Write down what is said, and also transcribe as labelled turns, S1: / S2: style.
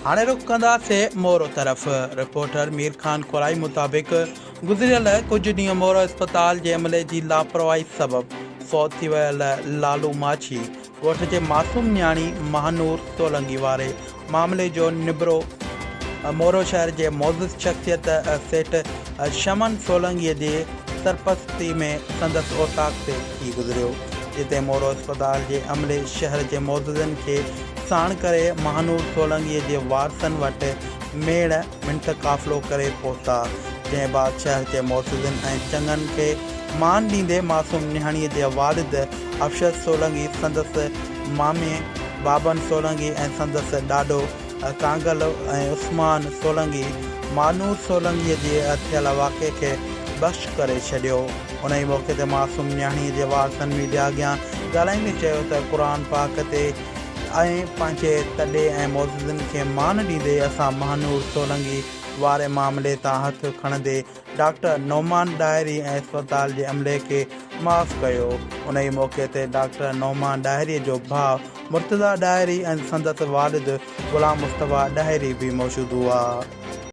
S1: हाणे रुख कंदासीं मोरो तरफ़। रिपोर्टर मीर ख़ान क़ुराई मुताबिक़ गुज़िरियल कुझु ॾींहं मोरो इस्पताल जे अमले जी लापरवाही सबबि फौत थी वियल लालू माछी ॻोठ जे मासूम न्याणी महानूर सोलंगी वारे मामले जो निबरो मोरो शहर जे मोज़िज़ शख़्सियत सेठ शमन सोलंगीअ जे सरपस्ती में संदसि ओताक ते थी गुज़रियो, जिते मोरो इस्पताल जे अमले शहर जे मोज़िज़नि खे साण करे महानूर सोलंगीअ जे वारसनि वटि मेड़ मिंट क़ाफ़िलो करे पहुता, जंहिं बाद शहर जे मोज़िज़नि ऐं चङनि खे मान ॾींदे मासूम निहाणीअ जे वालिद अफशद सोलंगी, संदसि मामे बाबन सोलंगी ऐं संदसि ॾाॾो कांगल ऐं उस्मान सोलंगी महानूर सोलंगीअ जे थियल वाक़े खे बख़्श करे छॾियो। उन ई मौक़े ते मासूम निहाणीअ जे वारसनि मीडिया अॻियां ॻाल्हाईंदे चयो त क़ुर पाक ते ऐं पंहिंजे तॾे ऐं मोज़िज़नि खे मान ॾींदे असां महानूर सोलंगी वारे मामले तां हथु खणंदे डॉक्टर नौमान डायरी ऐं इस्पताल जे अमले खे माफ़ कयो। उन ई मौक़े ते डॉक्टर नौमान डायरीअ जो भाउ मुर्तज़ा डायरी ऐं संदसि वालिद ग़ुलाम मुस्तफ़ा डायरी बि मौजूदु हुआ।